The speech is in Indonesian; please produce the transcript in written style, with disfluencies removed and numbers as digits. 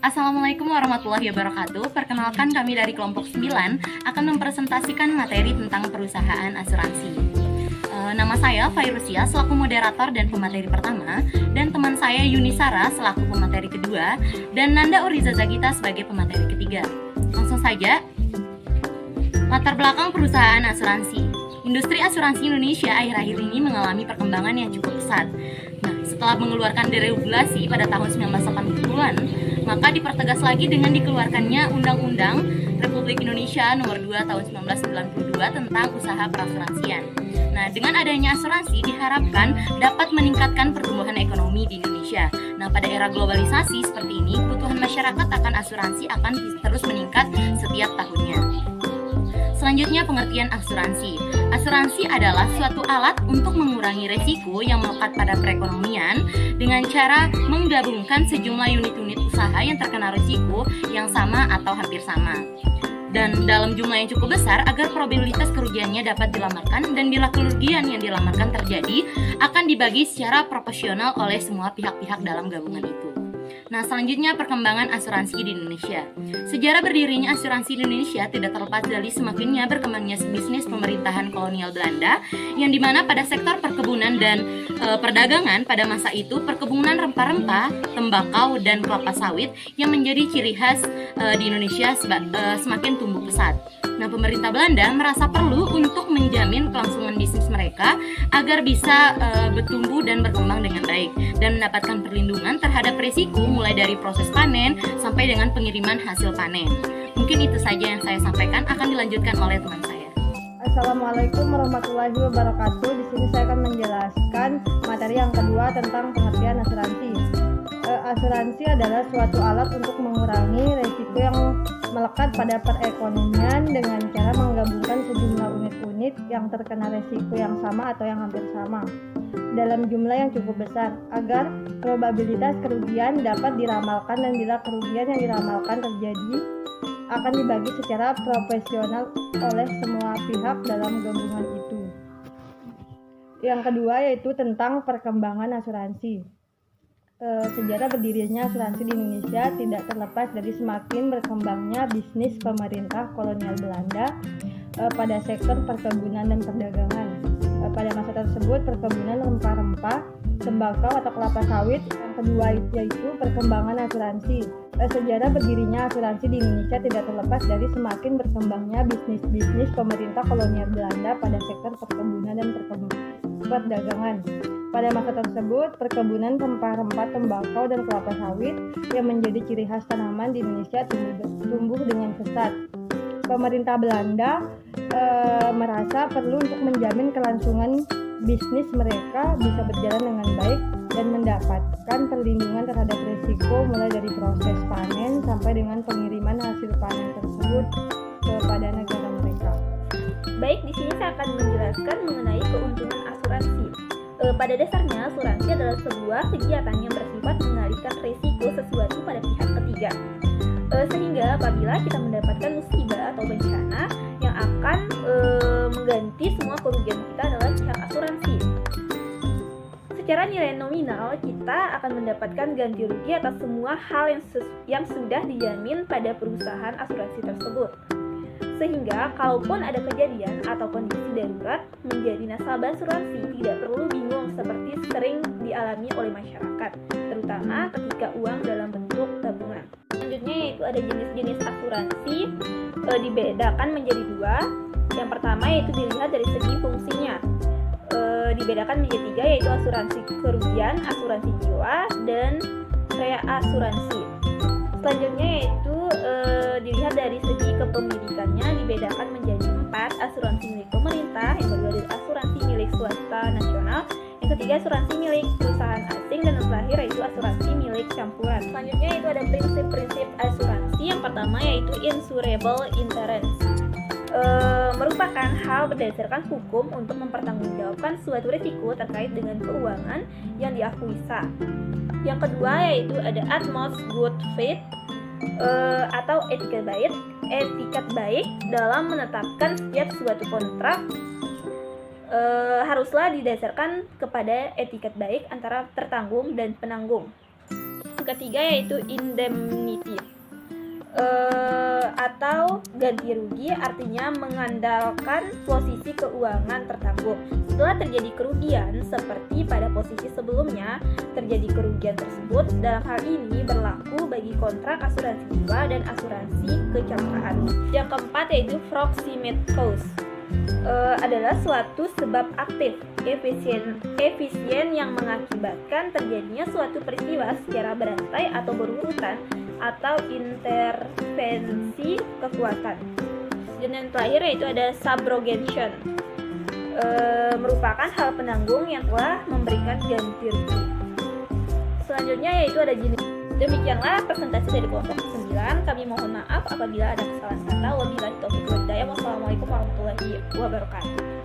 Assalamualaikum warahmatullahi wabarakatuh. Perkenalkan, kami dari kelompok 9 akan mempresentasikan materi tentang perusahaan asuransi. Nama saya Fairusia selaku moderator dan pemateri pertama, dan teman saya Yunisara selaku pemateri kedua, dan Nanda Uriza Zagita sebagai pemateri ketiga. Langsung saja. Latar belakang perusahaan asuransi. Industri asuransi Indonesia akhir-akhir ini mengalami perkembangan yang cukup pesat. Nah, setelah mengeluarkan deregulasi pada tahun 1980-an, maka dipertegas lagi dengan dikeluarkannya Undang-Undang Republik Indonesia Nomor 2 Tahun 1992 tentang usaha perasuransian. Nah, dengan adanya asuransi diharapkan dapat meningkatkan pertumbuhan ekonomi di Indonesia. Nah, pada era globalisasi seperti ini, kebutuhan masyarakat akan asuransi akan terus meningkat setiap tahunnya. Selanjutnya, pengertian asuransi. Asuransi adalah suatu alat untuk mengurangi resiko yang melekat pada perekonomian dengan cara menggabungkan sejumlah unit-unit usaha yang terkena risiko yang sama atau hampir sama, dan dalam jumlah yang cukup besar agar probabilitas kerugiannya dapat dilamarkan, dan bila kerugian yang dilamarkan terjadi akan dibagi secara proporsional oleh semua pihak-pihak dalam gabungan itu. Nah, selanjutnya perkembangan asuransi di Indonesia. Sejarah berdirinya asuransi di Indonesia tidak terlepas dari semakinnya berkembangnya bisnis pemerintahan kolonial Belanda, yang dimana pada sektor perkebunan dan perdagangan pada masa itu perkebunan rempah-rempah, tembakau, dan kelapa sawit yang menjadi ciri khas di Indonesia semakin tumbuh pesat. Nah, pemerintah Belanda merasa perlu untuk menjamin kelangsungan bisnis mereka agar bisa bertumbuh dan berkembang dengan baik dan mendapatkan perlindungan terhadap risiko mulai dari proses panen sampai dengan pengiriman hasil panen. Mungkin itu saja yang saya sampaikan, akan dilanjutkan oleh teman saya. Assalamualaikum warahmatullahi wabarakatuh. Di sini saya akan menjelaskan materi yang kedua tentang pengertian asuransi. Asuransi adalah suatu alat untuk mengurangi risiko yang melekat pada perekonomian dengan cara menggabungkan sejumlah unit-unit yang terkena risiko yang sama atau yang hampir sama dalam jumlah yang cukup besar agar probabilitas kerugian dapat diramalkan, dan bila kerugian yang diramalkan terjadi akan dibagi secara proporsional oleh semua pihak dalam gabungan itu. Yang kedua yaitu tentang perkembangan asuransi. Sejarah berdirinya asuransi di Indonesia tidak terlepas dari semakin berkembangnya bisnis pemerintah kolonial Belanda pada sektor perkebunan dan perdagangan. Pada masa tersebut, perkebunan rempah-rempah, tembakau atau kelapa sawit. Yang kedua yaitu perkembangan asuransi. Sejarah berdirinya asuransi di Indonesia tidak terlepas dari semakin berkembangnya bisnis pemerintah kolonial Belanda pada sektor perkebunan dan perdagangan. Pada masa tersebut, perkebunan rempah-rempah, tembakau, dan kelapa sawit yang menjadi ciri khas tanaman di Indonesia tumbuh dengan pesat. Pemerintah Belanda merasa perlu untuk menjamin kelangsungan bisnis mereka bisa berjalan dengan baik dan mendapatkan perlindungan terhadap risiko mulai dari proses panen sampai dengan pengiriman hasil panen tersebut kepada negara mereka. Baik, di sini saya akan menjelaskan mengenai keuntungan asuransi. Pada dasarnya, asuransi adalah sebuah kegiatan yang bersifat mengalihkan risiko sesuatu pada pihak ketiga. Sehingga apabila kita mendapatkan musibah atau bencana yang akan mengganti semua kerugian kita adalah pihak asuransi. Secara nilai nominal, kita akan mendapatkan ganti rugi atas semua hal yang sudah dijamin pada perusahaan asuransi tersebut. Sehingga kalaupun ada kejadian atau kondisi darurat, menjadi nasabah asuransi tidak perlu bingung seperti sering dialami oleh masyarakat, terutama ketika uang dalam bentuk tabungan. Selanjutnya yaitu ada jenis-jenis asuransi, dibedakan menjadi dua. Yang pertama yaitu dilihat dari segi fungsinya, dibedakan menjadi tiga, yaitu asuransi kerugian, asuransi jiwa, dan reasuransi. Selanjutnya yaitu dilihat dari segi kepemilikannya, dibedakan menjadi 4, asuransi milik pemerintah, yang kedua adalah asuransi milik swasta nasional, yang ketiga asuransi milik perusahaan asing, dan yang terakhir yaitu asuransi milik campuran. Selanjutnya itu ada prinsip-prinsip asuransi. Yang pertama yaitu insurable insurance. Merupakan hal berdasarkan hukum untuk mempertanggungjawabkan suatu risiko terkait dengan keuangan yang diakui sah. Yang kedua yaitu ada utmost good faith atau etikat baik dalam menetapkan setiap suatu kontrak haruslah didasarkan kepada etikat baik antara tertanggung dan penanggung. yang ketiga yaitu indemnity atau ganti rugi, artinya mengandalkan posisi keuangan tertanggung. Setelah terjadi kerugian seperti pada posisi sebelumnya, terjadi kerugian tersebut dalam hal ini berlaku bagi kontrak asuransi jiwa dan asuransi kecelakaan. Yang keempat yaitu proximate cause, adalah suatu sebab aktif efisien yang mengakibatkan terjadinya suatu peristiwa secara berantai atau berurutan atau intervensi kekuatan. Dan yang terakhir yaitu ada subrogation, merupakan hal penanggung yang telah memberikan ganti rugi. Selanjutnya yaitu ada jenis. Demikianlah presentasi dari kelompok 9. Kami mohon maaf apabila ada kesalahan kata. Wabillahi taufiq wal hidayah. Wassalamualaikum warahmatullahi wabarakatuh.